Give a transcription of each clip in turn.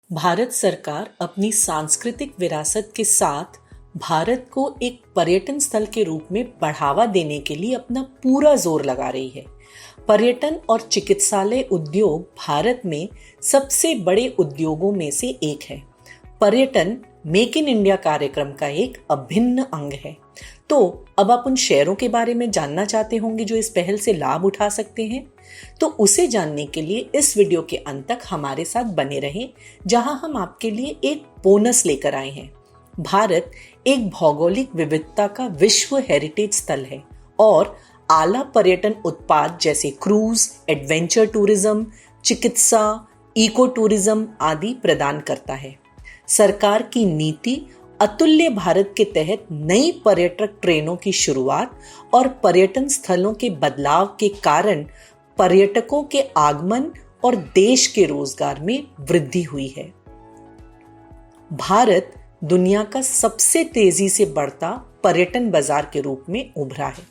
भारत सरकार अपनी सांस्कृतिक विरासत के साथ भारत को एक पर्यटन स्थल के रूप में बढ़ावा देने के लिए अपना पूरा जोर लगा रही है। पर्यटन और चिकित्सालय उद्योग भारत में सबसे बड़े उद्योगों में से एक है। पर्यटन मेक इन इंडिया कार्यक्रम का एक अभिन्न अंग है। तो अब आप उन शहरों के बारे में जानना चाहते होंगे जो इस पहल से लाभ उठा सकते हैं। तो उसे जानने के लिए इस वीडियो के अंत तक हमारे साथ बने रहें, जहां हम आपके लिए एक बोनस लेकर आए हैं। भारत एक भौगोलिक विविधता का विश्व हेरिटेज स्थल है और आला पर्यटन उत्पाद जैसे क्रूज, एडवेंचर टूरिज्म, चिकित्सा, इको टूरिज्म आदि प्रदान करता है। सरकार की नीति अतुल्य भारत के तहत नई पर्यटक ट्रेनों की शुरुआत और पर्यटन स्थलों के बदलाव के कारण पर्यटकों के आगमन और देश के रोजगार में वृद्धि हुई है। भारत दुनिया का सबसे तेजी से बढ़ता पर्यटन बाजार के रूप में उभरा है।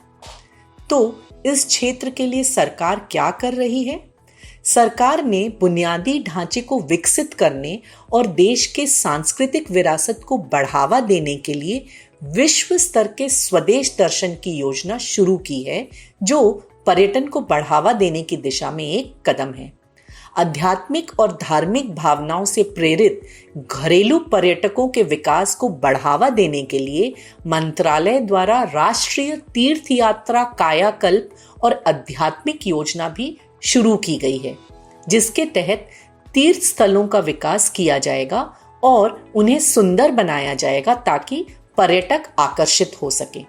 तो इस क्षेत्र के लिए सरकार क्या कर रही है? सरकार ने बुनियादी ढांचे को विकसित करने और देश के सांस्कृतिक विरासत को बढ़ावा देने के लिए विश्व स्तर के स्वदेश दर्शन की योजना शुरू की है, जो पर्यटन को बढ़ावा देने की दिशा में एक कदम है। आध्यात्मिक और धार्मिक भावनाओं से प्रेरित घरेलू पर्यटकों के विकास को बढ़ावा देने के लिए मंत्रालय द्वारा राष्ट्रीय तीर्थ यात्रा कायाकल्प और आध्यात्मिक योजना भी शुरू की गई है, जिसके तहत तीर्थ स्थलों का विकास किया जाएगा और उन्हें सुंदर बनाया जाएगा ताकि पर्यटक आकर्षित हो सके।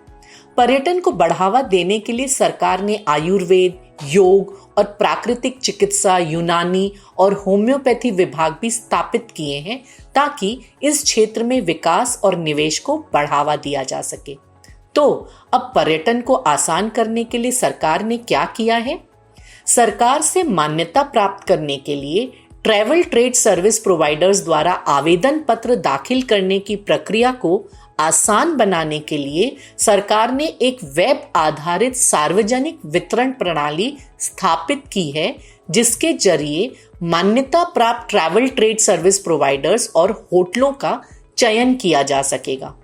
पर्यटन को बढ़ावा देने के लिए सरकार ने आयुर्वेद, योग और प्राकृतिक चिकित्सा, यूनानी और होम्योपैथी विभाग भी स्थापित किए हैं ताकि इस क्षेत्र में विकास और निवेश को बढ़ावा दिया जा सके। तो अब पर्यटन को आसान करने के लिए सरकार ने क्या किया है? सरकार से मान्यता प्राप्त करने के लिए ट्रैवल ट्रेड सर्विस प्रोवाइडर्स द्वारा आवेदन पत्र दाखिल करने की प्रक्रिया को आसान बनाने के लिए सरकार ने एक वेब आधारित सार्वजनिक वितरण प्रणाली स्थापित की है, जिसके जरिए मान्यता प्राप्त ट्रैवल ट्रेड सर्विस प्रोवाइडर्स और होटलों का चयन किया जा सकेगा।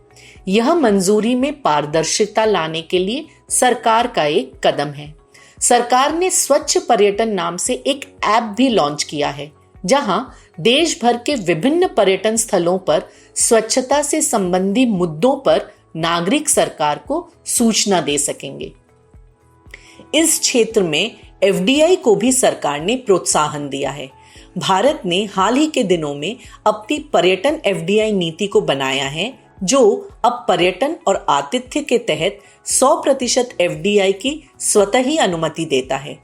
यह मंजूरी में पारदर्शिता लाने के लिए सरकार का एक कदम है। सरकार ने स्वच्छ पर्यटन नाम से एक ऐप भी लॉन्च किया है, जहां देश भर के विभिन्न पर्यटन स्थलों पर स्वच्छता से संबंधी मुद्दों पर नागरिक सरकार को सूचना दे सकेंगे। इस क्षेत्र में एफडीआई को भी सरकार ने प्रोत्साहन दिया है। भारत ने हाल ही के दिनों में अपनी पर्यटन एफडीआई नीति को बनाया है, जो अब पर्यटन और आतिथ्य के तहत 100% एफडीआई की स्वतः ही अनुमति देता है।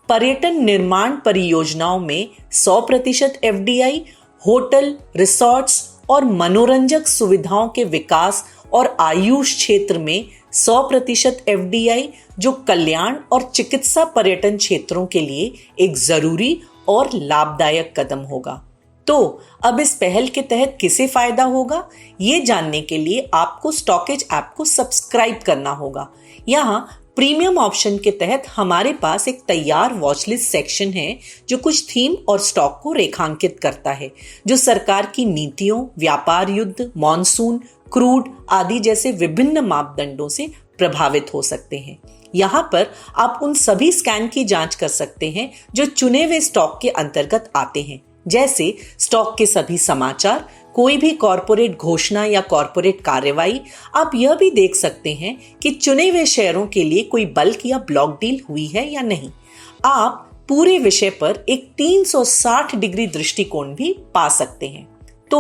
पर्यटन निर्माण परियोजनाओं में 100% एफडीआई, होटल, रिसॉर्ट्स और मनोरंजक सुविधाओं के विकास और आयुष क्षेत्र में 100% एफडीआई, जो कल्याण और चिकित्सा पर्यटन क्षेत्रों के लिए एक जरूरी और लाभदायक कदम होगा। तो अब इस पहल के तहत किसे फायदा होगा, ये जानने के लिए आपको स्टॉकेज ऐप को सब्सक्राइब करना होगा। यहाँ प्रीमियम ऑप्शन के तहत हमारे पास एक तैयार वॉच लिस्ट सेक्शन है, जो कुछ थीम और स्टॉक को रेखांकित करता है, जो सरकार की नीतियों, व्यापार युद्ध, मॉनसून, क्रूड आदि जैसे विभिन्न मापदंडों से प्रभावित हो सकते हैं। यहाँ पर आप उन सभी स्कैन की जांच कर सकते हैं जो चुने हुए स्टॉक के अंतर्गत आते हैं, जैसे स्टॉक के सभी समाचार, कोई भी कॉरपोरेट घोषणा या कॉरपोरेट कार्रवाई। आप यह भी देख सकते हैं कि चुने हुए शेयरों के लिए कोई बल्क या ब्लॉक डील हुई है या नहीं। आप पूरे विषय पर एक 360 डिग्री दृष्टिकोण भी पा सकते हैं। तो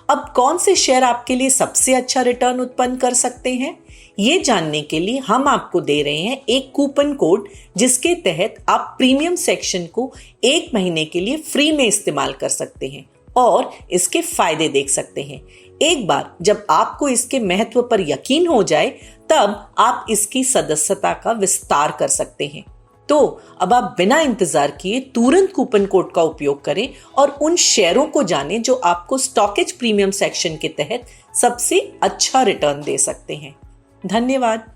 अब कौन से शेयर आपके लिए सबसे अच्छा रिटर्न उत्पन्न कर सकते हैं, ये जानने के लिए हम आपको दे रहे हैं एक कूपन कोड, जिसके तहत आप प्रीमियम सेक्शन को 1 महीने के लिए फ्री में इस्तेमाल कर सकते हैं और इसके फायदे देख सकते हैं। एक बार जब आपको इसके महत्व पर यकीन हो जाए, तब आप इसकी सदस्यता का विस्तार कर सकते हैं। तो अब आप बिना इंतजार किए तुरंत कूपन कोड का उपयोग करें और उन शेयरों को जानें जो आपको स्टॉकेज प्रीमियम सेक्शन के तहत सबसे अच्छा रिटर्न दे सकते हैं। धन्यवाद।